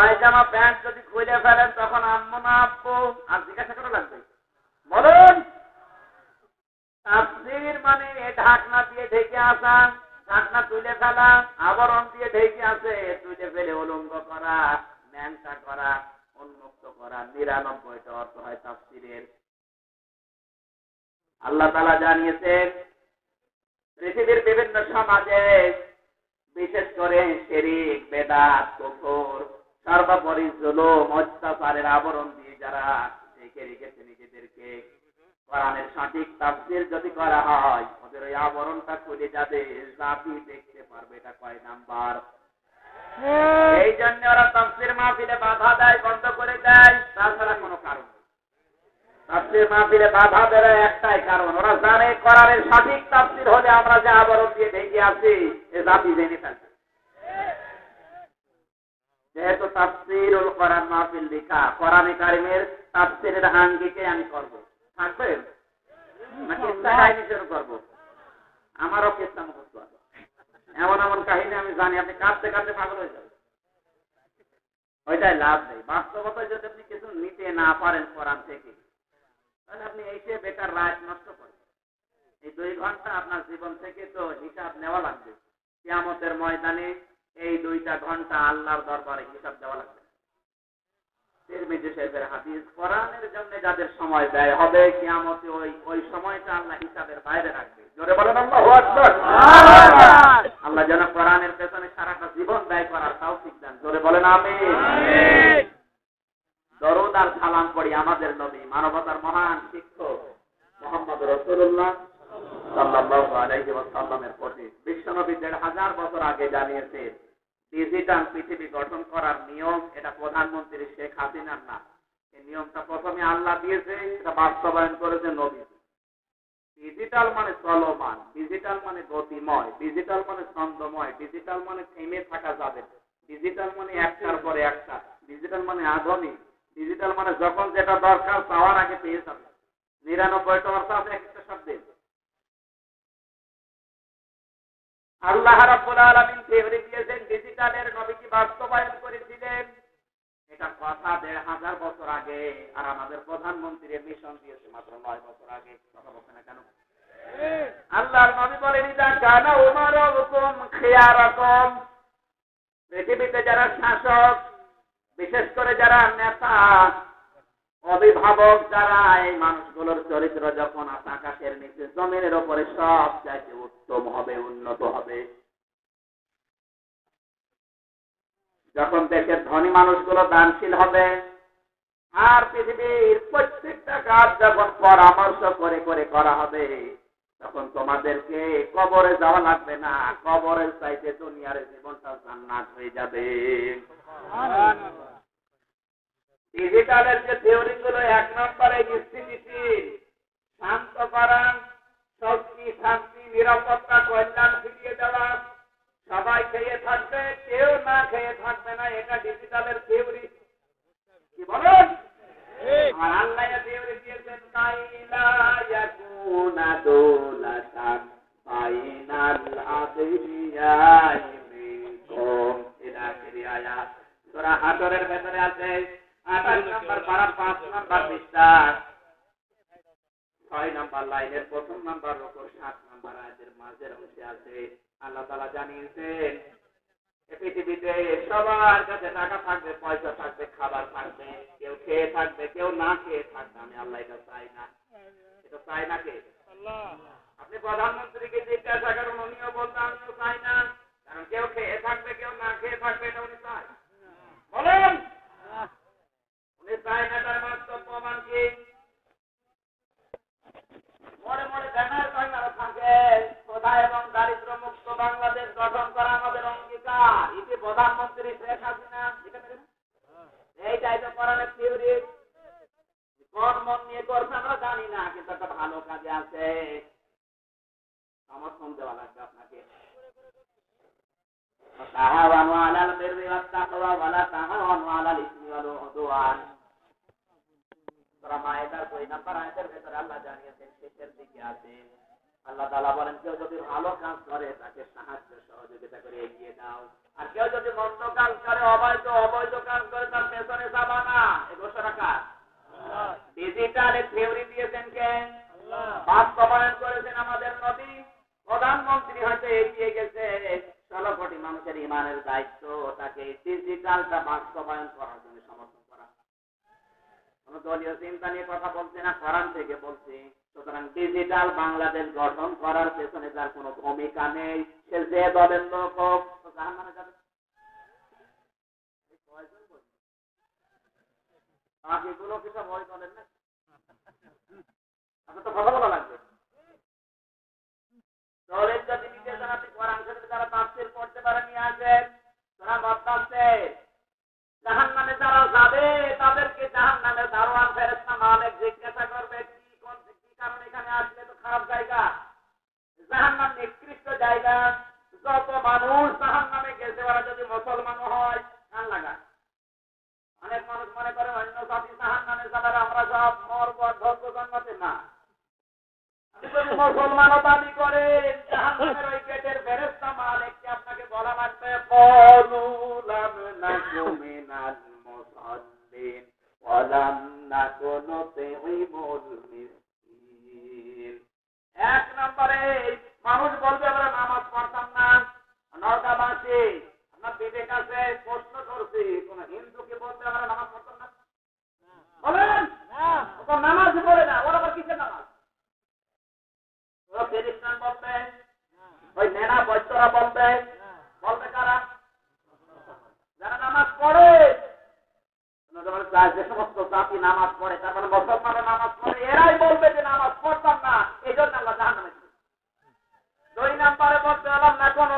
পায়জামা pant যদি খুলে ফেলেন তখন আম্মু না আব্বু আর জিজ্ঞাসা করা লাগবে? বলুন। তাফসীর মানে ঢাকনা দিয়ে ঢেকে আসা, ঢাকনা তুলে ফেলা, আবরণ দিয়ে ঢেকে আসে, তুলে ফেলে উলঙ্গ করা, ন্যাংটা করা, উন্মুক্ত করা। ৯৯টা অর্থ হয় তাফসীরের। আল্লাহ তাআলা জানিয়েছেন পৃথিবীর বিভিন্ন সমাজে, বিশেষ করে শিরক, বেদাত, কুফর, সর্বোপরি জুলুম, অত্যাচারের আবরণ দিয়ে যারা ঢেকে রেখেছে নিজেদেরকে, কোরআনের সঠিক তাফসীর যদি করা হয় ওদের ওই আবরণটা খুলে যাবে, জাতি দেখতে পারবে। এটা কয় নাম্বার? এই জন্য ওরা তাফসীর মাহফিলে বাধা দেয়, বন্ধ করে দেয়, তাছাড়া কোনো কারণ নেই। তাফসীর মাহফিলে বাধা দেয় একটাই কারণ, ওরা জানে কোরআনের সঠিক তাফসীর হলে আমরা যে আবরণ দিয়ে ঢেকে আছি এ জাতি জেনে ফেলবে। যেহেতু তাফসীরুল কোরআন মাহফিল লেখা, কোরআনে কারিমের তাফসীরের আঙ্গিকে আমি করব, থাকবেন নাকি কিস্সা কাহিনী শুরু করবো? আমারও কিস্সা মুখস্থ আছে, এমন এমন কাহিনী আমি জানি আপনি কাঁদতে কাঁদতে পাগল হয়ে যাবেন। ওইটাই লাভ নেই। বাস্তবতায় যদি আপনি কিছু নিতে না পারেন কোরআন থেকে, তাহলে আপনি এসে বেকার রাত নষ্ট করেন। এই 2 ঘন্টা আপনার জীবন থেকে তো হিসাব নেওয়া লাগবে। কিয়ামতের ময়দানে এই 2টা ঘন্টা আল্লাহর দরবারে হিসাব দেওয়া লাগবে। তিরমিজি শরীফের হাদিস, কোরআনের জন্য যাদের সময় ব্যয় হবে কিয়ামতে ওই সময়টা আল্লাহ হিসাবের বাইরে রাখবে। জোরে বলেন আল্লাহু আকবার। আল্লাহ যেন কোরআনের পেছনে সারাটা জীবন ব্যয় করার তৌফিক দেন। জোরে বলেন আমিন। দরুদ আর সালাম পড়ি আমাদের নবী, মানবতার মহান শিক্ষক মুহাম্মদ রাসূলুল্লাহ সাল্লাল্লাহু আলাইহি ওয়াসাল্লামের প্রতি। বিশ্বনবী ১৫০০ বছর আগে জানিয়েছেন ডিজিটাল পৃথিবী গঠন করার নিয়ম, এটা প্রধানমন্ত্রী শেখ হাসিনার না। এই নিয়মটা প্রথমে আল্লাহ দিয়েছে, এটা বাস্তবায়ন করেছে নবী। ডিজিটাল মানে চলমান, ডিজিটাল মানে গতিময়, ডিজিটাল মানে ছন্দময়, ডিজিটাল মানে থেমে থাকা যাবে, ডিজিটাল মানে একটার পরে একটা, ডিজিটাল মানে আধুনিক, ডিজিটাল মানে যখন যেটা দরকার পাওয়ার আগে পেয়ে যাবে। ৯৯টা অর্থ আছে একটা শব্দের। আল্লাহ রাব্বুল আলামিন থিওরি দিয়েছেন, ডিজিটালের নবীজি বাস্তবায়ন করেছিলেন। এটা কথা ১৫০০ বছর আগে, আর আমাদের প্রধানমন্ত্রী মিশন দিয়েছে মাত্র ৯ বছর আগে। কথা বলছে না কেন? আল্লাহর নবী বলেন, ইদা কানা উমারুকুম খিয়ারাকুম, পৃথিবীতে যারা শাসক, বিশেষ করে যারা নেতা, অভিভাবক যারা, এই মানুষগুলোর চরিত্র যখন আকাশের নিচে জমিনের উপরে সব চাইতে উত্তম হবে, উন্নত হবে। যখন দেশের ধনী মানুষগুলো দানশীল হবে, আর পৃথিবীর প্রত্যেকটা কাজ যখন পরামর্শ করে করে করা হবে, তখন তোমাদেরকে কবরে যাওয়া লাগবে না, কবরের চাইতে দুনিয়ার জীবনটা জান্নাত হয়ে যাবে। ডিজিটালের যে থিওরি গুলো, 1 নম্বরে স্থিতিশীল, শান্ত করা, শক্তি, শান্তি, নিরাপত্তা, কল্যাণ ফিরিয়ে দেওয়া, সবাই খেয়ে থাকবে, কেউ না খেয়ে থাকবে না, এটা ডিজিটালের থিওরি। কি বলেন? আর আল্লাহ থিওরি দিয়েছেন, কাইলা ইয়াকুনা দৌলাতান বাইনাল আদিয়াই মিনকুম, ইলা আয়াত সূরা হাশরের ভেতরে আছে 28 নম্বর পারা 5 নম্বর পৃষ্ঠা 6 নম্বর লাইনের 1 নম্বর রুকুর 7 নম্বর আয়াতের মাঝের অংশে আছে। আল্লাহ তাআলা জানিয়েছেন এই পৃথিবীতে সবার কাছে টাকা থাকবে, পয়সা থাকবে, খাবার থাকবে, কেউ খেয়ে থাকবে, কেউ না খেয়ে থাকবে। আমি আল্লাহ এটা চাই না। এটা চাই না কে? আল্লাহ। আপনি প্রধানমন্ত্রীকে জিজ্ঞাসা করুন, উনিও বলতে আমিও চাই না। কারণ কেউ খেয়ে থাকবে, কেউ না খেয়ে থাকবে, এটা উনি চাই। বলেন উনি চাই না, তার বাস্তব প্রমাণ কি? মনে মনে ব্যানার বাংলা থাকে, প্রধা এবং দারিদ্র মুক্ত বাংলাদেশ গঠন করা আমাদের অঙ্গীকার। এটি প্রধানমন্ত্রী শেখ হাসিনা। এইটাই তো কোরআনের থিওরি। কোন মন নিয়ে করছে আমরা জানি না, কিন্তু একটা ভালো কাজে আছে, সমর্থন দেওয়া লাগবে আপনাকে। তাআওয়ানু আলাল বিররি ওয়াত তাকওয়া ওয়া লা তাআওয়ানু আলাল ইসমি ওয়াল উদওয়ান। সূরা মায়েদার 2 নম্বর আয়াতের ভেতরে আল্লাহ জানিয়েছেন, শেষের দিকে আছে আল্লাহ তাআলা বলেন, কেউ যদি ভালো কাজ করে তাকে সাহায্য সহযোগিতা করে এগিয়ে দাও, আর কেউ যদি মন্দ কাজ করে, অবৈধ কাজ করে ডিজিটালটা বাস্তবায়ন করার জন্য সমর্থন করা। কোন দলীয় চিন্তা নিয়ে কথা বলছি না, কোরআন থেকে বলছি। সুতরাং ডিজিটাল বাংলাদেশ গঠন করার পেছনে যার কোনো ভূমিকা নেই, সে যে দলের লোক হোক জাহান্নামে যাবে। বাকিগুলো কিছু ভয় করেন না, আপনার তো কথা বলা লাগবে। দলের যদি নিজের যারা আপনি কোরআন শরীফে যারা তাফসীর পড়তে পারে নিয়ে আসেন, তারা বলতাছে জাহান্নামে যারা যাবে তাদেরকে জাহান্নামের দারোয়ান ফেরেশতা মালিক জিজ্ঞাসা করবে কি কারণে এখানে আসলে, তো খারাপ জায়গা, জাহান্নাম নিকৃষ্ট জায়গা। যত মানুষ জাহান্নামে গেছে ওরা যদি মুসলমান হয়, কান লাগা। অনেক মানুষ মনে করে অন্য জাতি জাহান্নামে যাবার আমরা সব মরব ধর্ম জন্মাতে না। মুসলমানও দাবি করে জাহান্নামের ওই গেটের ফেরেশতা মালিককে আপনাকে বলা লাগবে কলুলাম নাকু মিনাল মুসাল্লিন ওয়া লাম নাকু নুতিমুল মিসকিন। এক নম্বরে মানুষ বলবে আমরা নামাজ পড়তাম না, নরকাবাসী। আপনার বিবেক আছে? প্রশ্ন করছি, কোন হিন্দুকে বলবে আমরা নামাজ পড়তাম না? বলেন না, নামাজ পড়ে না, ওরা আবার কিসের নামাজ? খ্রিস্টান বলবে, ওই নেনা বৈদ্যরা বলবে, বলবে কারা? যারা নামাজ পড়ে। যে সমস্ত জাতি নামাজ পড়ে, তার মানে মুসলমানরা নামাজ পড়ে, এরাই বলবে যে নামাজ পড়তাম না, এই জন্য আল্লাহ জাহান্নামে দিবে। 2 নম্বরে বলতে হলাম না কোন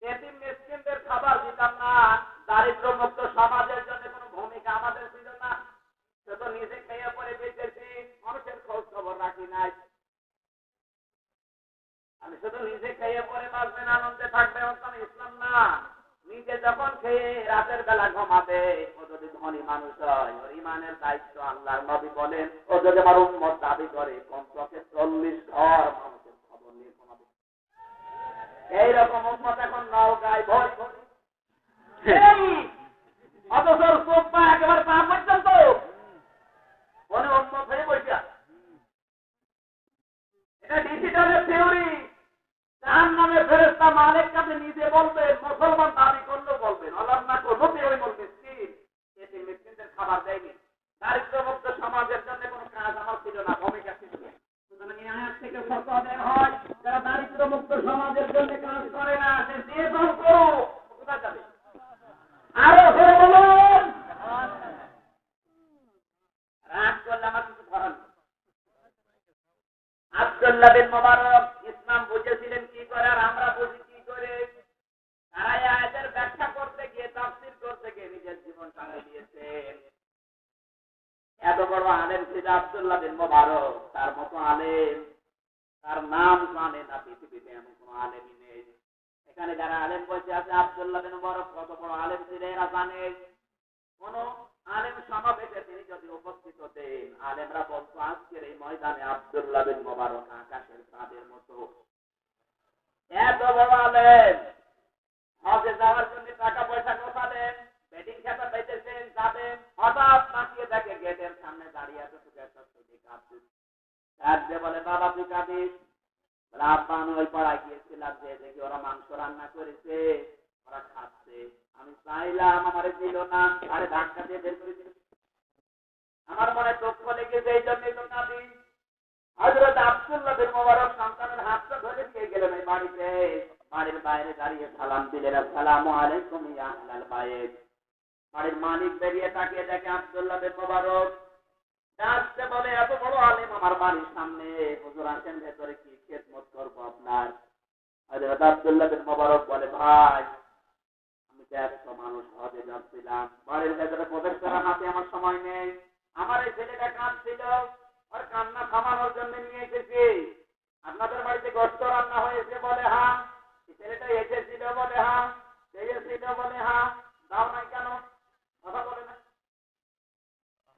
এতিম মিসকিনদের খাবার দিতাম না, দারিদ্র মুক্ত সমাজের জন্য কোনো ভূমিকা আমাদের ছিল না। সে তো নিজে খেয়ে পড়ে বেঁচেছি, মানুষের খোঁজ খবর রাখি নাই। আমি শুধু নিজে খেয়ে পরে বাঁচবেন, আনন্দে থাকবে, ওখানে ইসলাম না। নিজে যখন খেয়ে রাতের বেলা ঘুমাবে, ও যদি ধনী মানুষ হয়, ওর ইমানের দায়িত্ব আল্লাহর নবী বলেন, ও যদি আমার উম্মত দাবি করে কমপক্ষে 40 ঘর মানুষের খবর নিয়ে ঘুমাবে। এইরকম উম্মত এখন নওগাঁয় ভয় ভরি, অথচ চোখ পা একেবারে পা পর্যন্ত মনে উন্মত হয়ে বসে। এটা ডিজিটালের থিওরি। জাহান্নামের ফেরেশতা মালিক কাছে নিজে বলবেন, মুসলমান দাবি করলেও বলবেন আল্লাহ না করবে ওই মিসকিন, এতে মিসকিনদের খাবার দেয়নি। দারিদ্র্যমুক্ত সমাজের জন্য কোনো কাজ আমার ছিল না, ভূমিকা ছিল না। সুতরাং এই আয়াত থেকে সত্য আদায় হয়, যারা দারিদ্র্যমুক্ত সমাজের জন্য কাজ করে না, সে যে দল করুক কোথায় যাবে? আরো ধরে বলুন, রাগ করলে আমার কিছু ধরার নেই। আব্দুল্লাহ বিন মুবারক ইসলাম বুঝেছিলেন কি করে, আর আমরা বুঝি কি করে। তারা এই আয়াতের ব্যাখ্যা করতে গিয়ে, তাফসীর করতে গিয়ে নিজের জীবন টাঙিয়ে দিয়েছেন। এত বড় আলেম ছিল আব্দুল্লাহ বিন মুবারক, তার মতো আলেম, তার নাম জানে না পৃথিবীতে এমন কোন আলেমই নেই। এখানে যারা আলেম বসে আছে, আব্দুল্লাহ বিন মুবারক কত বড় আলেম ছিল এরা জানে। কোন আলেম সমাবেশে তিনি যদি উপস্থিত হতেন, আলেমরা বলতো আজকের এই ময়দানে আব্দুল্লাহ বিন মুবারক আকাশের চাঁদের মতো। এত বড় আলেম, হজে যাওয়ার জন্য টাকা পয়সা গোছালেন, বেডিং খেতা পাইতেছেন, যাবেন, হঠাৎ তাকিয়ে দেখে গেটের সামনে দাঁড়িয়ে আছে কাঁদছে। বলে বাবা তুই কাঁদিস? বলে আব্বা আমি ওই পাড়ায় গিয়েছিলাম, যে দেখি ওরা মাংস রান্না করেছে, ওরা খাচ্ছে, আমি চাইলাম আমার দিল না, আরে ধাক্কা দিয়ে বের করে দিল। আমার মনে দুঃখ লেগেছে, এই জন্যই তো কাঁদি। হযরত আব্দুল্লাহ বিন মুবারক সন্তানের হাতটা ধরে দিয়ে গেলেন এই বাড়িতে, বাড়ির বাইরে দাঁড়িয়ে সালাম দিলেন, আসসালামু আলাইকুম ইয়া আহলাল বাইত। বাড়ির মালিক বেরিয়ে তাকিয়ে দেখে আব্দুল্লাহ বিন মুবারক, ডাকতে বলে এত বড় আলেম আমার বাড়ির সামনে, হুজুর আসেন ভেতরে, কি খেদমত করবো আপনার? হযরত আব্দুল্লাহ বিন মুবারক বলে ভাই আমি তো 100 মানুষ হজে যাচ্ছিলাম, বাড়ির ভেতরে প্রবেশ করার হাতে আমার সময় নেই, আমার এই ছেলেটা কাঁদছিল, আর কান্না থামানোর জন্য নিয়ে এসেছি। আপনাদের বাড়িতে গোশত রান্না হয়েছে? বলে হ্যাঁ। ছেলেটা এসেছিল? বলে হ্যাঁ। এসেছিল? বলে হ্যাঁ। দাও নাই কেন? কথা বলে না।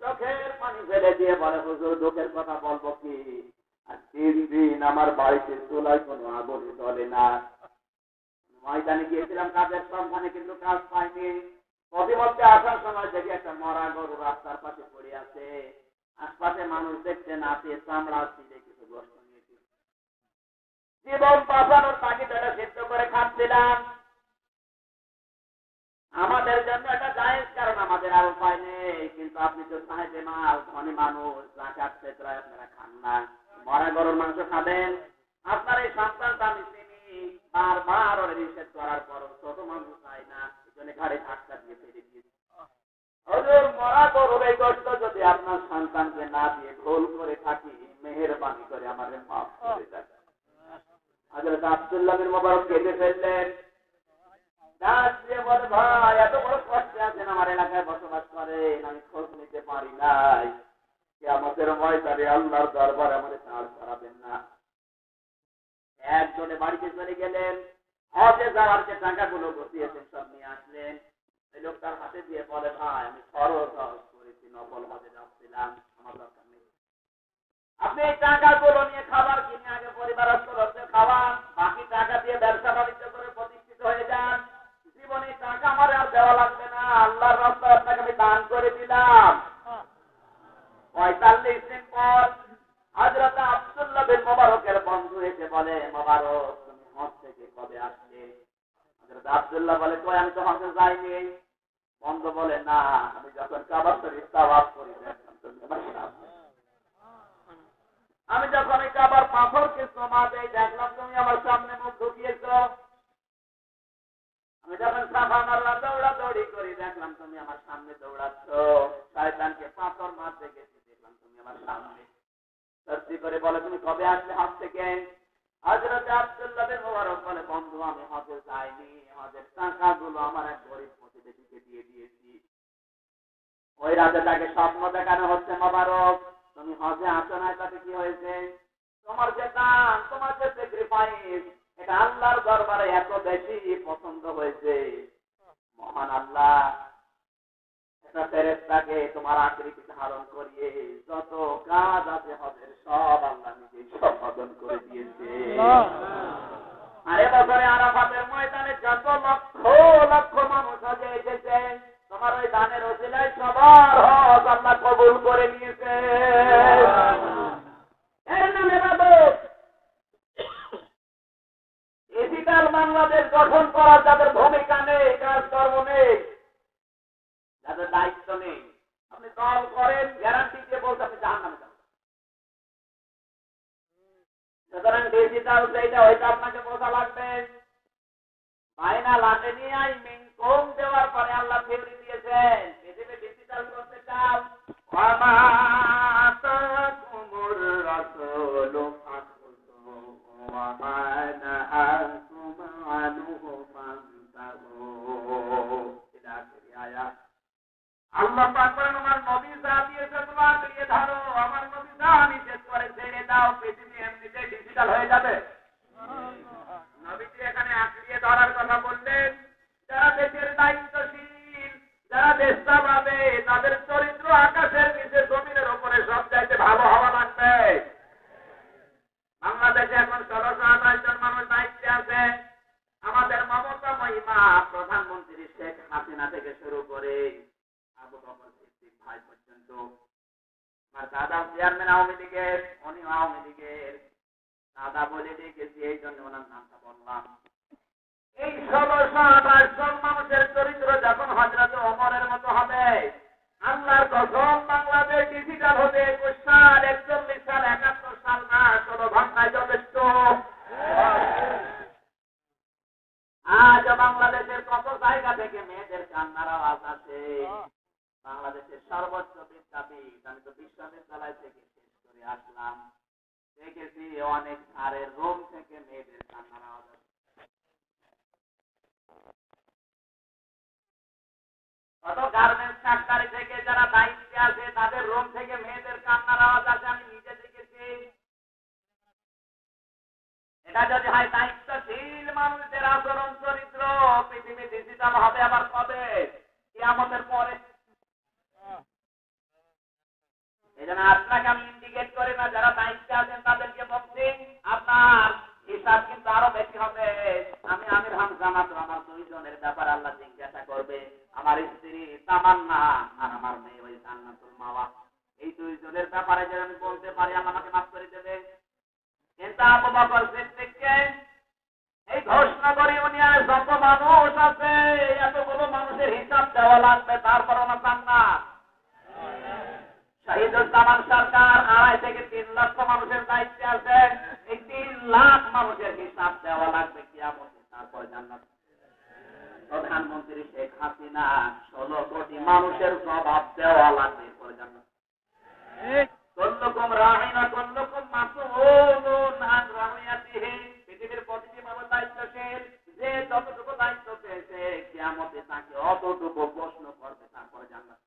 চোখের পানি ফেলে দিয়ে বলে হুজুর দুঃখের কথা বলবো কি, আর 3 দিন আমার বাড়িতে চুলায় কোনো আগুন জ্বলে না। ময়দানে গিয়েছিলাম কাজের সন্ধানে, কিন্তু কাজ পাইনি। প্রতিমধ্যে আসার সময় দেখি একটা মরা গরু রাস্তার পাশে পড়ে আছে, আশপাশে মানুষ দেখতে না পেয়ে চামড়া ছিঁড়ে কিছু গোশত নিয়েছি, জীবন বাঁচানোর তাগিদে সেদ্ধ করে খাচ্ছিলাম। আমাদের জন্য এটা জায়েজ, কারণ আমাদের আর উপায় নেই। কিন্তু আপনি তো সাহেবে মাল, ধনী মানুষ, জাকাত ফিতরায় আপনারা খান না, মরা গরুর মাংস খাবেন। আপনার এই সন্তানটা আমি চিনি, বারবার ওর নিষেধ করার পর ছোট মানুষ চাই না, এই জন্য ঘাড়ে ধাক্কা দিয়ে ফেলে দিয়েছি। হুজুর, মরা গরুর এই গোশত যদি আপনার সন্তানকে না দিয়ে ভুল করে থাকি, মেহেরবানি করে আমাদের মাফ করে দেন। হযরত আব্দুল্লাহ বিন মুবারক কেঁদে ফেললেন। ভাই, এত বড় কষ্টে আছেন, আমার এলাকায় বসবাস করেন, আমি খোঁজ নিতে পারি নাই, আমাদের ময়দানে আল্লাহর দরবারে আমাদের ছাড় ছাড়াবেন না। একজনে বাড়িতে চলে গেলেন, হজে যাওয়ার যে টাকাগুলো বসিয়েছেন সব নিয়ে আসলেন। এই লোকটার হাতে দিয়ে বলে, ভাই আমি ফরজ হজ করেছি, নফল হজে যাচ্ছিলাম, আমার দরকার নেই। আপনি এই টাকাগুলো নিয়ে খাবার কিনে আগে পরিবারের সদস্যদের খাওয়ান, বাকি টাকা দিয়ে ব্যবসা বাণিজ্য করে প্রতিষ্ঠিত হয়ে যান। জীবনে টাকা আমার আর দেওয়া লাগবে না, আল্লাহর রাস্তায় আপনাকে আমি দান করে দিলাম। ৪৫ দিন পর হযরত আব্দুল্লাহ বিন মুবারকের বন্ধু এসে বলে, মুবারক তুমি হজ থেকে কবে আসলে? হযরত আব্দুল্লাহ বলে, কই আমি তো হজে যাইনি। বন্ধু বলে, না, আমি যখন কাবা শরীফ তাওয়াফ করি দেখলাম তুমি আমার সামনে। আমি যখন এই কাবার পাথরকে চুমা দেই দেখলাম তুমি আমার সামনে মুখ ঢুকিয়েছ। আমি যখন সাফা মারলাম দৌড়াদৌড়ি করি দেখলাম তুমি আমার সামনে দৌড়াচ্ছ। শয়তানকে পাথর মারতে গেছি দেখলাম তুমি আমার সামনে। সত্যি করে বলে, তুমি কবে আসলে হজ থেকে? হযরত আব্দুল্লাহ বিন মুবারক বলে, বন্ধু আমি হজে যাইনি, হজের টাকাগুলো আমার এক গরিব প্রতিবেশীকে দিয়ে দিয়েছি। ওই রাতে তাকে স্বপ্ন দেখানো হচ্ছে, মুবারক তুমি হজে আসো না, তাতে কি হয়েছে? তোমার যে দান, তোমার যে স্যাক্রিফাইস, এটা আল্লাহর দরবারে এত বেশি পছন্দ হয়েছে, মহান আল্লাহ এটা ফেরেশতাকে তোমার আকৃতি ধারণ করিয়ে যত কাজ আছে হজের সব আল্লাহ নিজে সম্পাদন করে দিয়েছে। আর এবছরে আরাফাতের ময়দানে যত লক্ষ লক্ষ মানুষ হজে এসেছে, তোমার ওই দানের ওসিলায় সবার হজ আল্লাহ কবুল করে নিয়েছে। এর নামে বাবু ডিজিটাল বাংলাদেশ গঠন করার যাদের ভূমিকা নেই, কাজকর্ম নেই, যাদের দায়িত্ব নেই, আপনি দল করেন, গ্যারান্টি দিয়ে বলতে আপনি জাহান্নামে যাবেন। সুতরাং ডিজিটাল সেইটা হয়তো আপনাকে বোঝা লাগবে। মাইনা লাটে নিয়ে আই মিন কম দেওয়ার পরে আল্লাহ থিওরি দিয়েছেন, পৃথিবী ডিজিটাল করতে চাও, ওয়ামাতাকুমুর রাসূলু ফাখুযু ওয়া মা নাহাকুম আনহু ফান্তাহু। এটা আখেরি আয়াত। আল্লাহ পাক বলেন, আমার নবী যা দিয়েছে তোমরা দিয়ে ধরো, আমার নবী যা নিষেধ করে ছেড়ে দাও, পৃথিবী এমনিতেই ডিজিটাল হয়ে যাবে। নবীজি এখানে আঁকড়িয়ে ধরার কথা বললেন, যারা দেশের দায়িত্বশীল, যারা দেশটা পাবে, তাদের চরিত্র আকাশের নিচে জমিনের উপরে সব চাইতে ভালো হওয়া লাগবে। বাংলাদেশে এখন ১৬২৮ জন মানুষ দায়িত্বে আছে। আমাদের মমতা মহিমা প্রধানমন্ত্রী শেখ হাসিনা থেকে শুরু করে আবু বকর সিদ্দিক ভাই পর্যন্ত, আমার দাদা চেয়ারম্যান আওয়ামী লীগের, উনি আওয়ামী লীগের দাদা বলে দেখেছি, এই জন্য ওনার নামটা বললাম। এই ১৬২৮ জন মানুষের চরিত্র যখন হযরত ওমরের মতো হবে, আল্লাহর কসম বাংলাদেশ ডিজিটাল হবে ২১ সাল, ৪১ সাল, ৭১ সাল না, ১৬ ঘন্টায় যথেষ্ট। আজ বাংলাদেশের কত জায়গা থেকে মেয়েদের কান্নার আওয়াজ আছে। বাংলাদেশের সর্বোচ্চ বিদ্যাপীঠ, আমি তো বিশ্ববিদ্যালয় থেকে শেষ করে আসলাম, দেখেছি অনেক স্যারের রুম থেকে মেয়েদের কান্নার আওয়াজ আছে। কত গার্মেন্টস ফ্যাক্টরি থেকে যারা দায়িত্বে আছে তাদের রুম থেকে মেয়েদের কান্নার আওয়াজ আছে, আমি নিজে দেখেছি। এটা যদি হয় দায়িত্বশীল মানুষদের আচরণ চরিত্র, পৃথিবী ডিজিটাল হবে আবার কবে? কিয়ামতের পরে। এই জন্য আপনাকে আমি ইন্ডিকেট করি না, যারা দায়িত্বে আছেন তাদেরকে বলছি, আপনার হিসাব কিন্তু আরো বেশি হবে। আমি আমির হামজা মাত্র আমার 2 জনের ব্যাপারে আল্লাহ জিজ্ঞাসা করবে, আমার স্ত্রী তামান্না আর আমার মেয়ে ওই জান্নাতুল মাওয়া, এই 2 জনের ব্যাপারে যদি আমি বলতে পারি আল্লাহ আমাকে মাফ করে দেবে। কিন্তু আবু বকর সিদ্দিককে এই ঘোষণা করে উনি আর যত মানুষ আছে, এতগুলো মানুষের দেওয়া লাগবে, তারপর ওনার জান্নাত। শহীদুজ্জামান সরকার 2.5 থেকে 3 লক্ষ মানুষের দায়িত্বে আছেন। এই 3 লাখ মানুষের হিসাব দেওয়া লাগবে কিয়ামতে, তারপর জান্নাত। প্রধানমন্ত্রী শেখ হাসিনা 16 কোটি মানুষের জবাব দেওয়া লাগবে, এরপরে জান্নাত। কুল্লুকুম রাঈন ওয়া কুল্লুকুম মাসউলুন আন রাইয়াতিহি। পৃথিবীর প্রতিটি মানুষ দায়িত্বশীল, যে যতটুকু দায়িত্ব পেয়েছে কিয়ামতে তাকে অতটুকু প্রশ্ন করবে, তারপরে জান্নাত।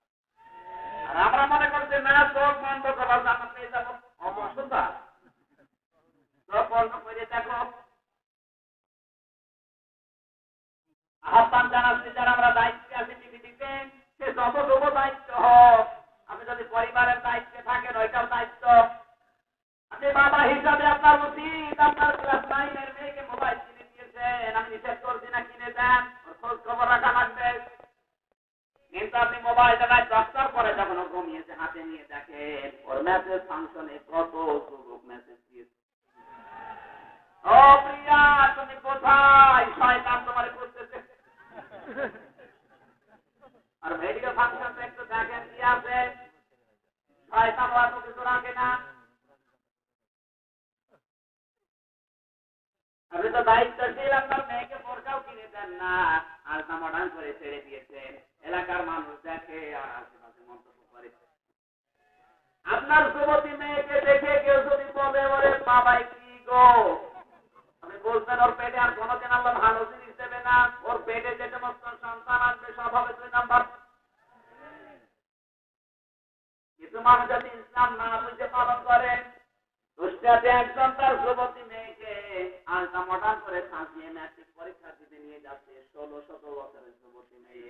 আর আমরা মনে করছি না চোখ বন্ধ করা জান্নাত পেয়ে যাবো, অবশ্যতা। চোখ বন্ধ করে দেখো। আহ্বান জানাচ্ছি যারা আমরা দায়িত্বে আছি পৃথিবীতে, সে যতটুকু দায়িত্ব হোক, আপনি যদি পরিবারের দায়িত্বে থাকেন ওইটাও দায়িত্ব। আপনি বাবা হিসাবে আপনার উচিত আপনার ক্লাস 9-এর মেয়েকে মোবাইল কিনে দিয়েছেন, আমি নিষেধ করছি না, কিনে দেন, ওর খোঁজ খবর রাখা লাগবে। কিন্তু আপনি মোবাইল দেখায় 10টার পরে যখন ও ঘুমিয়েছে হাতে নিয়ে দেখেন ওর মেসেজ ফাংশনে কত যুবক মেসেজ দিয়েছে। ও প্রিয়া, তুমি কোথায়? শয়তান তোমার করতেছে। আর ভিডিও ফাংশন একটু দেখেন কি আছে, শয়তান অত কিছু রাখে না। আপনি তো দায়িত্বশীল, আপনার মেয়েকে বোরকাও কিনে দেন না, আলতা মডার্ন করে ছেড়ে দিয়েছেন। এলাকার মানুষ দেখে আর আশেপাশে মন্তব্য করে। আপনার যুবতী মেয়েকে দেখে কেউ যদি বলে ওরে বাবাই কি গো, আপনি বলছেন ওর পেটে আর কোনোদিন আল্লাহ ভালো জিনিস দেবে না, ওর পেটে যে সমস্ত সন্তান আসবে সব হবে 2 নাম্বার। কিছু মানুষ যদি ইসলাম না বুঝে পালন করেন, দুষ্টাতে একজন তার যুবতী মেয়েকে আলতা মডার্ন করে সাজিয়ে ম্যাট্রিক পরীক্ষা দিতে নিয়ে যাচ্ছে। 16-17 বছরের যুবতী মেয়ে,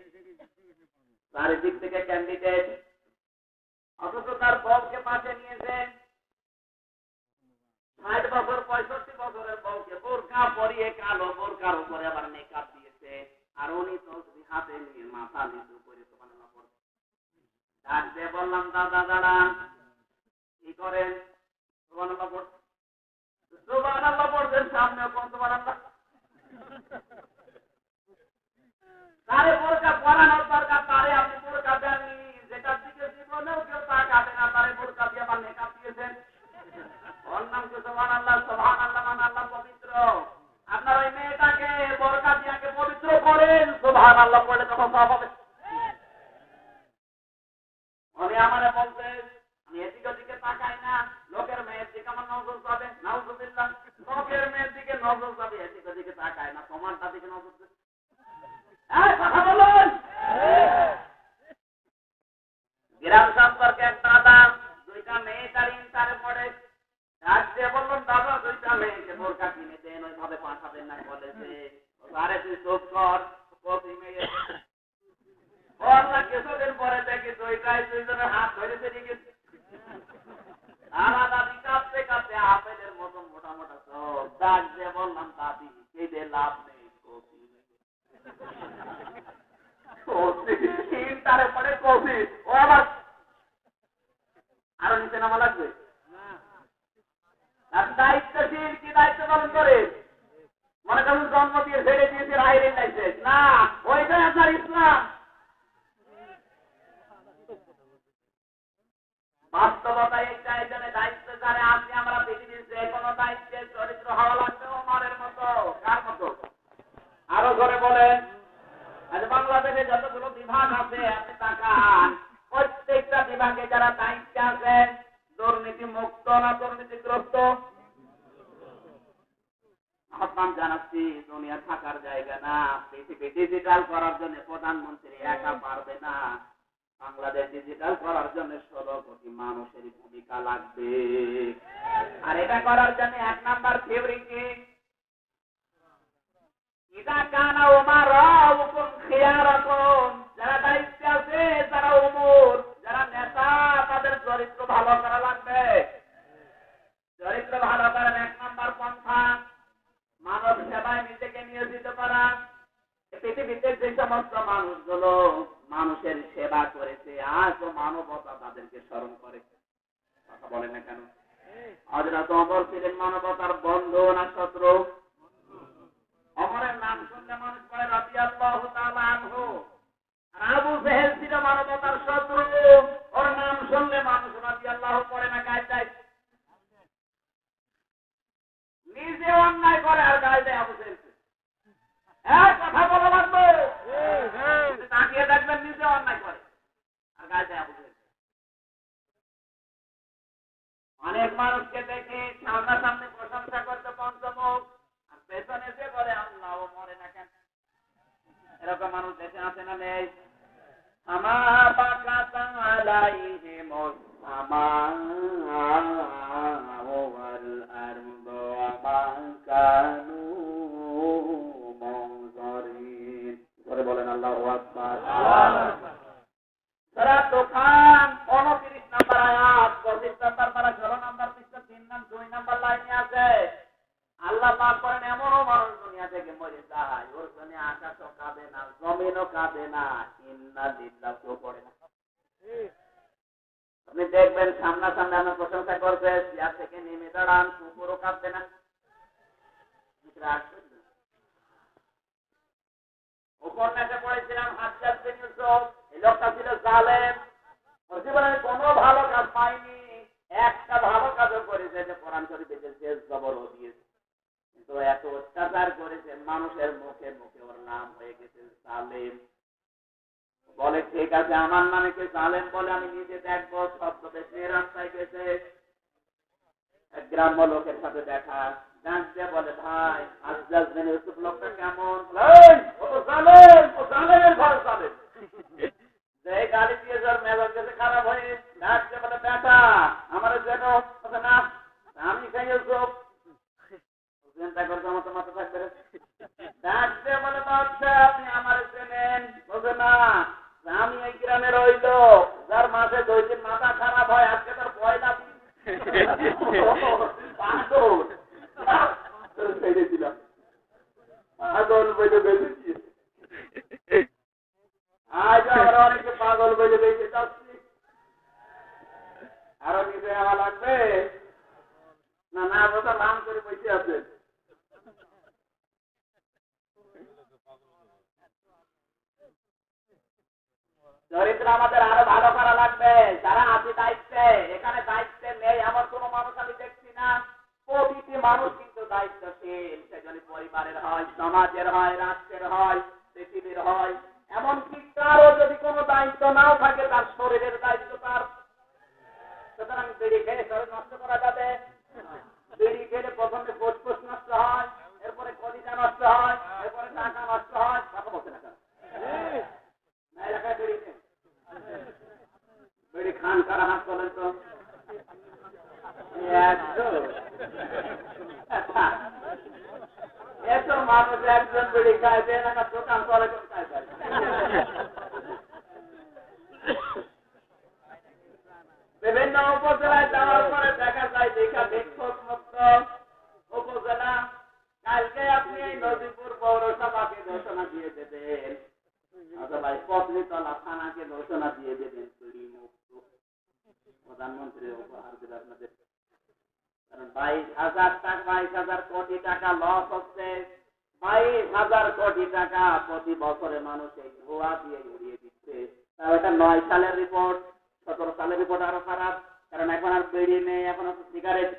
চারিদিক থেকে ক্যান্ডিডেট, অথচ তার বউকে পাশে নিয়েছে। 60 বছর 65 বছরের বউকে বোরকা পরিয়ে, কালো বোরকার উপরে আবার মেকআপ দিয়েছে, আর উনি তো হাতে নিয়ে মাথা নিচু করে সুবহানাল্লাহ পড়ছে। ডাক দিয়ে বললাম, দাদা দাঁড়ান, কি করেন? সুবহানাল্লাহ পড়ছে। সুবহানাল্লাহ পড়ছেন, সামনে কোন সুবহানাল্লাহ? তারে বোরকা পরানোর দরকার, তারে আপনি বোরকা দেননি, যেটার দিকে জীবনেও কেউ তাকাবে না, তারে বোরকা দিয়ে আবার মেকআপ দিয়েছেন। ওর নাম কি সুবহানাল্লাহ? সুবহানাল্লাহ মানে আল্লাহ পবিত্র। আপনার ওই মেয়েটাকে বোরকা দিয়ে আগে পবিত্র করেন, সুবহানাল্লাহ পড়লে তখন সব হবে। উনি আমারে বলছে আমি এদিকে ওদিকে তাকাই না, লোকের মেয়ের দিকে আমার নজর যাবে, নাউযুবিল্লাহ। লোকের মেয়ের দিকে নজর যাবে, এদিকে ওদিকে তাকায় না, তোমারটা দিকে নজর যাবে। কথা বলুন। গ্রাম সম্পর্কে এক দাদা 2টা মেয়ে তার ইন্টারে পড়ে, আজকে বললাম দাদা 2টা মেয়েকে বোরকা কিনে দেন, ওইভাবে পাঠাবেন না কলেজে। আরে তুই চুপ কর, কপি মেয়ে। ও আল্লাহ, কিছুদিন পরে দেখি 2টাই 2জনের হাত ধরে বেরিয়ে গেছে। আলাদা কাঁপতে কাঁপতে আপেলের মতন মোটা মোটা চোখ। ডাক দিয়ে বললাম, দাদি কেঁদে লাভ নেই, কপি ইন্টারে পড়ে কপি। ও আবার আরো নিচে নামা লাগবে। দায়িত্বশীল কি দায়িত্ব পালন করে? মনে করুন জন্ম দিয়ে ছেড়ে দিয়েছে রাহিরের লাইসেন্স না, ওইটাই আপনার ইসলাম। বাস্তবতা একটা, এখানে দায়িত্ব যারা আছি আমরা পৃথিবীর যে কোনো দায়িত্বের চরিত্র হওয়া লাগবে ওমরের মতো। কার মতো? আরো করে বলেন। আজ বাংলাদেশে যতগুলো বিভাগ আছে আপনি তাকান, প্রত্যেকটা বিভাগে যারা দায়িত্বে আছেন দুর্নীতি মুক্ত না দুর্নীতিগ্রস্ত? আহ্বান জানাচ্ছি, দুনিয়া থাকার জায়গা না, পৃথিবী ডিজিটাল করার জন্য প্রধানমন্ত্রী একা পারবে না। বাংলাদেশ ডিজিটাল করার জন্য 16 কোটি মানুষের ভূমিকা লাগবে। আর এটা করার জন্য 1 নাম্বার থিওরি কি? ইদা কানা উমারাউকুম খিয়ারাকুম, যারা দায়িত্বে আছে, যারা উমর, যারা নেতা, তাদের চরিত্র ভালো করা লাগবে। চরিত্র ভালো করার 1 নাম্বার পন্থা মানব সেবায় নিজেকে নিয়োজিত করা। পৃথিবীতে যে সমস্ত মানুষগুলো মানুষের সেবা করেছে, আজও মানবতা তাদেরকে স্মরণ করে। কথা বলেন না কেন? হযরত ওমর ছিলেন মানবতার বন্ধু না শত্রু? ওমরের নাম শুনলে মানুষ বলে রাদিয়াল্লাহু তাআলা আনহু। আর আবু আমা বাকাত আলাইহিমুস সামাউ ওয়াল আরদু আমা কানু মুনজারিন। পরে বলেন আল্লাহু আকবার। সূরা দুখান 29 নম্বর আয়াত, 25 নম্বর পারা 16 নম্বর পৃষ্ঠা 3 নাম 2 নম্বর লাইনে আছে। আল্লাহ পাক বলেন এমনও মানুষ দুনিয়া থেকে মরে যায়, ওর জন্য আকাশও কাঁদে না, জমিনও কাঁদে না, ইন্না লিল্লাহিও পড়ে না। আপনি দেখবেন সামনাসামনি আমার প্রশংসা করবে, চেয়ার থেকে নেমে দাঁড়ান, কুকুরও কাঁদবে না। উপন্যাসে পড়েছিলাম হাজ্জাজ বিন ইউসুফ, এই লোকটা ছিল জালেম, ওর জীবনে কোনো ভালো কাজ পায়নি, একটা ভালো কাজও করেছে যে কোরআন শরীফে যে জেদ জবর দিয়েছে, কিন্তু এত অত্যাচার করেছে মানুষের মুখে মুখে ওর নাম হয়ে গেছে জালেম। বলে ঠিক আছে আমার নামে কে জালেম বলে আমি নিজে দেখবো। শব্দ বেশি রাস্তায় গেছে, এক গ্রাম্য লোকের সাথে দেখা, ডাক দিয়ে বলে ভাই হাজ্জাজ বিন ইউসুফ লোকটা কেমন? ও তো জালেম, ও জালেমের ঘর জালেম। যে গালি দিয়ে যার মেজাজ গেছে খারাপ হয়ে, ডাক দিয়ে বলে বেটা আমার যেন না আমি খাই ইউসুফ। চিন্তা করতে আমার তো মাথা থাকবে। ডাক দিয়ে বলে বাচ্চা আপনি আমার চেনেন? বলবে না, আমি এই গ্রামের ওই লোক যার মাঝে 2 দিন মাথা খারাপ হয়, আজকে তার পয়লা ছেড়েছিলাম পাগল বলে বেঁচেছি। আজ আমরা অনেকে পাগল বলে বেঁচে যাচ্ছি। আরো কিছু আমার লাগবে না? না বোঝা নাম করে বসে আছে। চরিত্র আমাদের আরো ভালো করা লাগবে। যারা আছে দায়িত্বে, এখানে দায়িত্বে নেই এমন কোন মানুষ আমি দেখছি না। প্রতিটি মানুষ কিন্তু দায়িত্বশীল, সেজন্য পরিবারের হয়, সমাজের হয়, রাষ্ট্রের হয়, পৃথিবীর হয়। এমনকি কারো যদি কোনো দায়িত্ব নাও থাকে, তার শরীরের দায়িত্ব তার। সুতরাং বিড়ি খেলে শরীর নষ্ট করা যাবে? বিড়ি খেলে প্রথমে ফুসফুস নষ্ট হয়, এরপরে কলিজা নষ্ট হয়, এরপরে টাকা নষ্ট হয়। কথা বলছে না এলাকায় বিড়ি খেয়ে বেড়ি খান কারা হাত বলেন তো? এত মানুষ একজন বেড়ি খায়, এলাকার দোকান চলে কোন খায়। বিভিন্ন উপজেলায় যাওয়ার পরে দেখা যায় দেখা বিক্ষোভ মুক্ত উপজেলা। কালকে আপনি এই নদীপুর পৌরসভাকে ঘোষণা দিয়ে দেবেন, অথবা পত্নীতলা থানাকে ঘোষণা দিয়ে দেবেন চুরি মুক্ত। প্রধানমন্ত্রী উপহার দেবে আপনাদের। কারণ 22,000 কোটি টাকা লস হচ্ছে। 22,000 কোটি টাকা প্রতি বছরে মানুষ এই ধোয়া দিয়ে উড়িয়ে দিচ্ছে। তাও এটা 9 সালের রিপোর্ট। 17 সালের রিপোর্ট আরো খারাপ, কারণ এখন আর বেড়ি নেই, এখন হচ্ছে সিগারেট।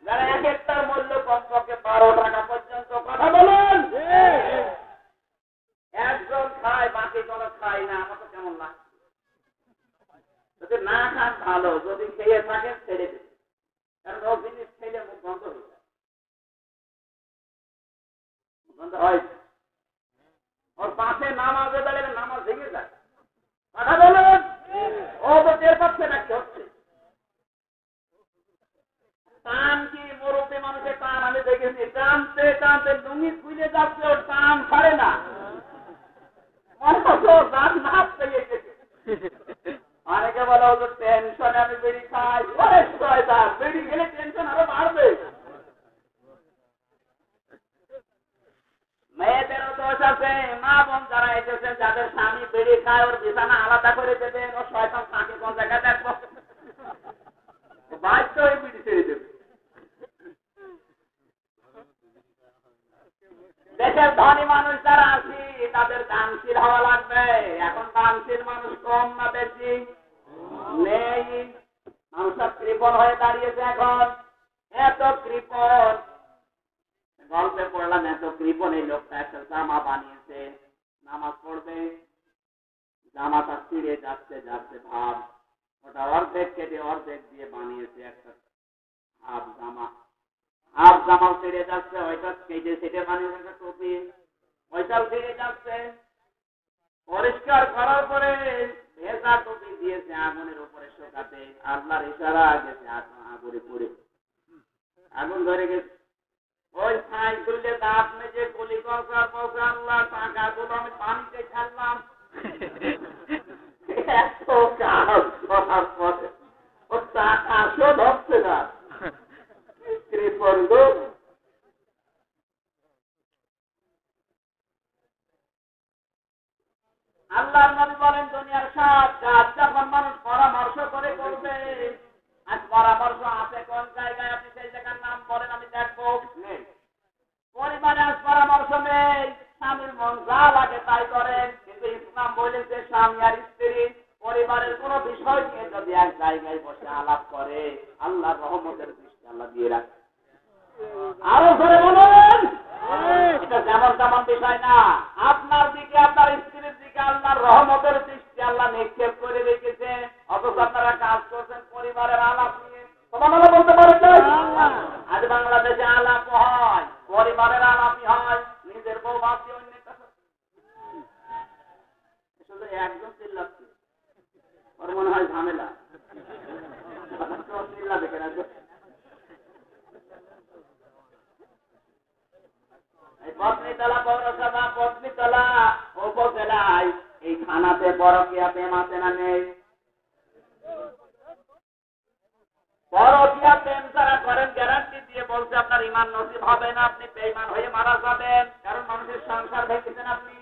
যারা এক একটার মূল্য কমপক্ষে 12 টাকা পর্যন্ত। কথা বলুন, একজন খায় বাকি কোনো খায় না। আমার তো কেমন লাগছে? যদি না খান ভালো, যদি খেয়ে থাকেন ছেড়ে দেবে, কারণ ও জিনিস খেলে মুখ বন্ধ হয়ে যায়। বন্ধ হয়, ওর পাশে নামাজে দাঁড়িয়ে নামাজ ভেঙে যায়। কথা বলুন, ও তো টের পাচ্ছে না কি হচ্ছে। টান কি মুরব্বী মানুষের টান আমি দেখেছি, টানতে টানতে লুঙ্গি খুলে যাচ্ছে, ওর টান ছাড়ে না। অনেকে বলে ও তো টেনশনে আমি বেড়ি খাই। বেড়ি খেলে টেনশন আরো বাড়বে। মেয়েদেরও দোষ আছে। মা বোন যারা এসেছেন, যাদের স্বামী বেড়ি খায়, ওর বিছানা আলাদা করে দেবেন। ও শয়তান তাকে কোন জায়গায় দেখবো, বাধ্য হয়ে বিড়ি ছেড়ে দেবে। দেশের ধনী মানুষ যারা আছি তাদের দানশীল হওয়া লাগবে। এখন দানশীল মানুষ কম না বেশি? নেই। মানুষ সব কৃপণ হয়ে দাঁড়িয়েছে এখন। এত কৃপণ, গল্পে পড়লাম এত কৃপণ এই লোকটা একটা জামা বানিয়েছে, নামাজ পড়বে, জামাটা ছিঁড়ে যাচ্ছে যাচ্ছে ভাব, ওটা অর্ধেক কেটে অর্ধেক দিয়ে বানিয়েছে একটা হাফ জামা। হাফ জামাও ছিঁড়ে যাচ্ছে, ওইটা কেটে সেটে বানিয়েছে একটা টুপি, ওইটাও ছিঁড়ে যাচ্ছে। পরিষ্কার করার পরে ভেজা টুপি দিয়েছে আগুনের উপরে শোকাতে, আল্লাহর ইশারা গেছে আগুনে পড়ে আগুন ধরে গেছে। ওই ছাই তুলে দাঁত মেজে কলি কষা পচা আল্লাহ টাকাগুলো আমি পানিতে ছাড়লাম। এত কাজ করার পরে ও টাকা শোধ হচ্ছে না। আল্লাহর নবী বলেন দুনিয়ার সব কাজ যখন মানুষ পরামর্শ করে করবে, আজ পরামর্শ আছে কোন জায়গায়, আপনি সেই জায়গার নাম বলেন আমি দেখবো। পরিবারে আজ পরামর্শ নেই, স্বামীর মন যা লাগে তাই করেন, কিন্তু ইসলাম বলেছে স্বামী আর স্ত্রী পরিবারের কোন বিষয় নিয়ে যদি এক জায়গায় বসে আলাপ করে আল্লাহর রহমতের দৃষ্টি আল্লাহ দিয়ে রাখে। আরো ধরে বলুন, এটা যেমন তেমন বিষয় না। আপনার দিকে আপনার স্ত্রীর দিকে আল্লাহর রহমতের দৃষ্টি আল্লাহ নিক্ষেপ করে রেখেছে, অথচ আপনারা কাজ করছেন পরিবারের আলাপ নিয়ে। তোমার বলতে পারেন আজ বাংলাদেশে আলাপ হয়, পরিবারের আলাপই হয়, নিজের বউ বাঁচিয়ে অন্যের কাছে। শুধু একজন চিল্লাচ্ছে, ওর মনে হয় ঝামেলা চিল্লা দেখে না। পত্নীতলা পৌরসভা, পত্নীতলা উপজেলায় এই থানাতে পরকীয়া প্রেম আছে না নেই? পরকীয়া প্রেম যারা করেন গ্যারান্টি দিয়ে বলছে আপনার ঈমান নসিব হবে না, আপনি বেঈমান হয়ে মারা যাবেন, কারণ মানুষের সংসার ভেঙেছেন আপনি।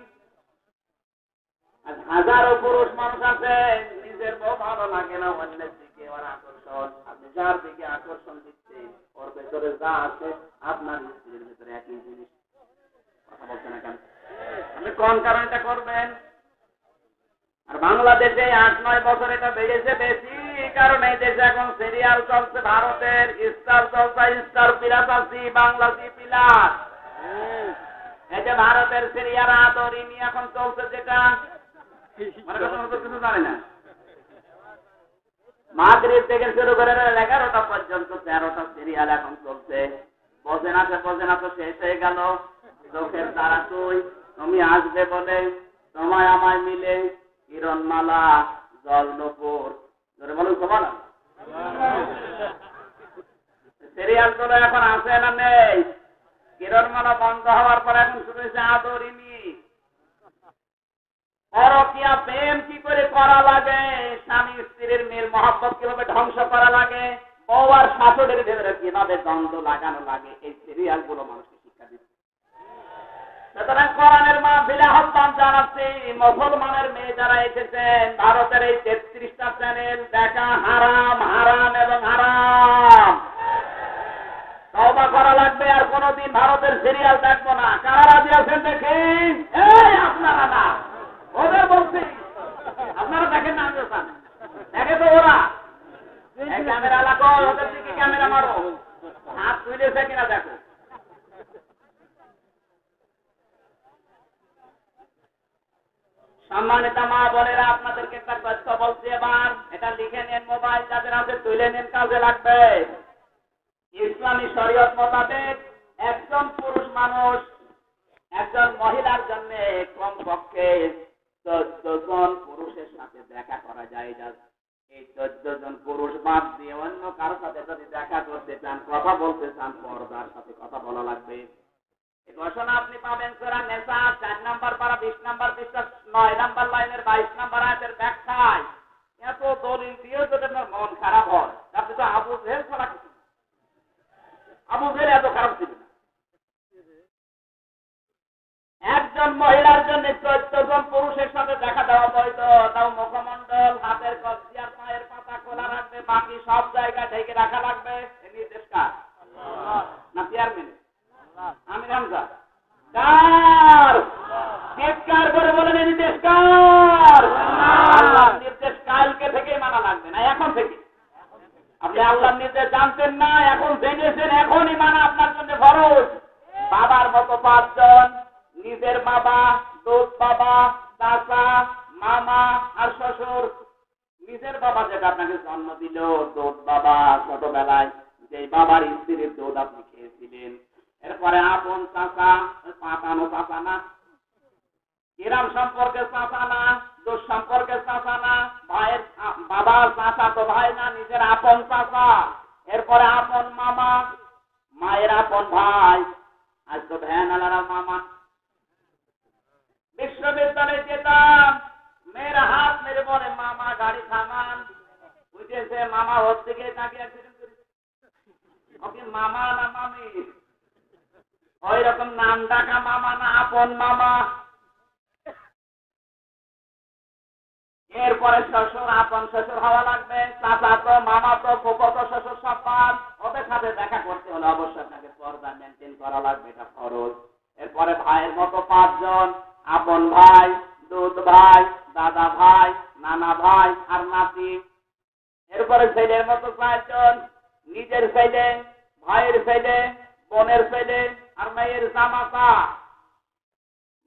হাজারো পুরুষ মানুষ আছে নিজের বউ ভালো লাগে না, অন্যের দিকে ওর আকর্ষণ, আপনি যার দিকে আকর্ষণ দিচ্ছেন ওর ভেতরে যা আছে আপনার স্ত্রীর ভেতরে একই জিনিস। কথা বলছে না কেন? আপনি কোন কারণটা করবেন? আর বাংলাদেশে 8-9 বছর এটা বেড়েছে বেশি, কারণ এই দেশে এখন সিরিয়াল চলছে ভারতের, স্টার চলছে, স্টার প্লাস আছে, বাংলা জি প্লাস। এই যে ভারতের সিরিয়াল আদরিনী এখন চলছে, যেটা মানে কিছু জানে না, মাগরিব থেকে শুরু করে 11টা পর্যন্ত 13টা সিরিয়াল এখন চলছে। বোঝে না তো শেষ হয়ে গেল। চোখের তারা তুই, তুমি আসবে বলে, সময় আমায় মিলে, কিরণমালা, জল নপুর, ধরে বলুন সমান সিরিয়াল গুলো এখন আসে না নেই? কিরণমালা বন্ধ হওয়ার পর এখন শুরু হয়েছে আদরিনী। পরকীয়া প্রেম কি করে করা লাগে, স্বামী স্ত্রীর মেল মহব্বত কিভাবে ধ্বংস করা লাগে, বউ আর শাশুড়ির ভেতরে কিভাবে দ্বন্দ্ব লাগানো লাগে, এই সিরিয়াল গুলো মানুষকে শিক্ষা দিচ্ছে। সুতরাং কোরআনের মাহফিলে আহ্বান জানাচ্ছি, মুসলমানের মেয়ে যারা এসেছেন, ভারতের এই 33টা চ্যানেল দেখা হারাম, হারাম এবং হারাম। তওবা করা লাগবে, আর কোনদিন ভারতের সিরিয়াল দেখবো না। কারা রাজি আছেন দেখি? এই আপনারা না, ওদের বলছি, আপনারা দেখেন না, দেখে তো ওরা। ক্যামেরা লাগো, ওদের দিকে ক্যামেরা মারো, হাত তুলেছে কিনা দেখো। সম্মানিত মা বোনেরা, আপনাদেরকে একটা তথ্য বলছি, এবার এটা লিখে নেন, মোবাইল যাদের আছে তুলে নেন, কাজে লাগবে। ইসলামী শরীয়ত মোতাবেক একজন পুরুষ মানুষ একজন মহিলার জন্য কমপক্ষে 14 জন পুরুষের সাথে দেখা করা যায়। এই 14 জন পুরুষ বাদ দিয়ে অন্য কারোর সাথে যদি দেখা করতে চান, কথা বলতে চান, পর্দার সাথে কথা বলা লাগবে। এই ঘোষণা আপনি পাবেন সূরা নিসা 4 নম্বর পারা 20 নম্বর পৃষ্ঠা 9 নম্বর লাইনের 22 নম্বর আয়াতের ব্যাখ্যায়। এত দলিল দিয়ে যদি আপনার মন খারাপ হয়, আপনি তো আবু জেহেল ছাড়া কিছু না। আবু জেহেল এত খারাপ ছিল না। একজন মহিলার জন্য 14 জন পুরুষের সাথে দেখা দেওয়া বৈধ, তাও মুখমণ্ডল, হাতের কবজি আর পায়ের পাতা খোলা রাখবে, বাকি সব জায়গায় ঢেকে রাখা লাগবে। এই নির্দেশ কার? না চেয়ারম্যান? আমি রামজা কার? চিৎকার করে বলেন এই নির্দেশ কার? আল্লাহর নির্দেশ কালকে থেকে মানা লাগবে না, এখন থেকে। আপনি আল্লাহর নির্দেশ জানতেন না, এখন জেনেছেন, এখনই মানা আপনার জন্য ফরজ। বাবার মতো 5 জন, নিজের বাবা, দোষ বাবা, চাচা, মামা আর শ্বশুর। নিজের বাবা যেটা আপনাকে জন্ম দিল, দোষ বাবা, ছোটবেলায় যে বাবার স্ত্রীর দুধ আপনি খেয়েছিলেন। এরপরে আপন চাচা, পাতানো চাচা না, গ্রাম সম্পর্কে চাচা না, দোষ সম্পর্কে চাচা না, ভাইয়ের বাবার চাচা তো ভাই না, নিজের আপন চাচা, এরপরে আপন মামা, মায়ের আপন ভাই, আজ তো ভ্যান আলারা মামা। বিশ্ববিদ্যালয়ে যেতাম, মেয়েরা হাত মেরে বলে মামা গাড়ি থামান, বুঝেছে মামা ওর দিকে তাকিয়ে ওকে মামা না মামি, ওই রকম নাম ডাকা মামা না আপন মামা। এরপরে শ্বশুর, আপন শ্বশুর হওয়া লাগবে, চাচা তো মামা তো ফুফো তো শ্বশুর সব পান, ওদের সাথে দেখা করতে হলে অবশ্যই আপনাকে পর্দা মেনটেন করা লাগবে, এটা খরচ। এরপরে ভাইয়ের মতো 5 জন, আপন ভাই, দুধ ভাই, দাদা ভাই, নানা ভাই আর নাতি। এরপরে ছেলের মতো 4 জন, নিজের ছেলে, ভাইয়ের ছেলে, বোনের ছেলে আর মেয়ের জামাতা।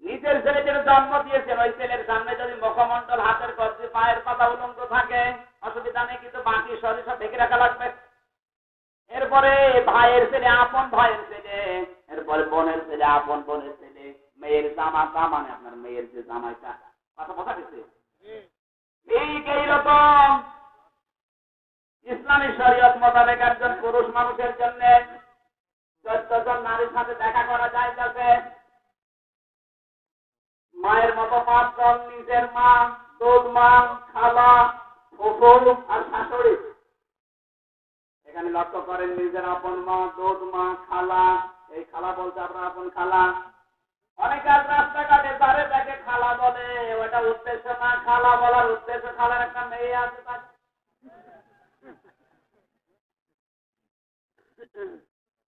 নিজের ছেলে যেটা জন্ম দিয়েছেন ওই ছেলের সামনে যদি মুখমণ্ডল, হাতের কবজি, পায়ের পাতা উলঙ্গ থাকে অসুবিধা নেই, কিন্তু বাকি শরীর সব ঢেকে রাখা লাগবে। এরপরে ভাইয়ের ছেলে, আপন ভাইয়ের ছেলে, এরপরে বোনের ছেলে, আপন বোনের ছেলে, মেয়ের জামাতা মানে আপনার মেয়ের যে জামাইটা, কথা কথা গেছে। ঠিক এইরকম ইসলামী শরীয়ত মোতাবেক একজন পুরুষ মানুষের জন্য 14 জন নারীর সাথে দেখা করা যায় যাচ্ছে। মায়ের মতো 5 জন, নিজের মা, দুধ মা, খালা, ফুফু আর শাশুড়ি। এখানে লক্ষ্য করেন, নিজের আপন মা, দুধ মা, খালা, এই খালা বলতে আপনার আপন খালা। অনেকে রাস্তাঘাটে তারে তাকে খালা বলে, ওটা উদ্দেশ্য না, খালা বলার উদ্দেশ্য খালার একটা মেয়ে আছে তার।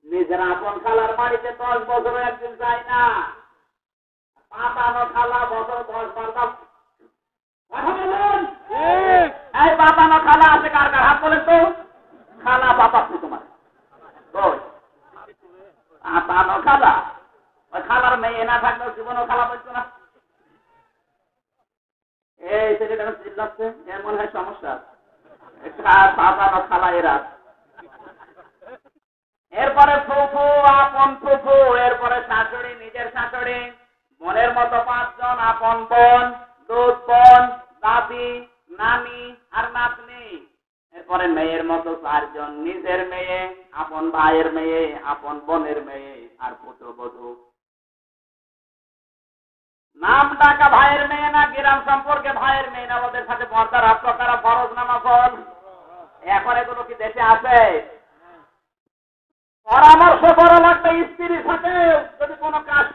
নিজের আপন খালার বাড়িতে 10 বছর একদিন যায় না, পাতানো খালা বছর 10 বার কথা বলুন। এই পাতানো খালা আছে কার কার হাত বলেন তো? খালা পাতাচ্ছি তোমার পাতানো খালা, ওই খালার মেয়ে না থাকলেও জীবনও খালা বলতো না। এই ছেলেটা চিল্লাচ্ছে, এর মনে হয় সমস্যা। পাতানো খালা এরা। এরপরে ফুফু, আপন ফুফু, এরপরে শাশুড়ি, নিজের শাশুড়ি, বোনের মতো 5 জন, আপন বোন, দুধ বোন, দাদি, নানি আর নাতনি। এরপরে মেয়ের মতো 4 জন, নিজের মেয়ে, আপন ভাইয়ের মেয়ে, আপন বোনের মেয়ে আর পুত্রবধূ। নাম ডাকা ভাইয়ের মেয়ে না, গ্রাম সম্পর্কে ভাইয়ের মেয়ে না, ওদের সাথে পর্দা রক্ষা করা ফরজ না নফল? এখন এগুলো কি দেশে আছে? পরামর্শ করা লাগবে স্ত্রীর সাথে, যদি কোনো কাজ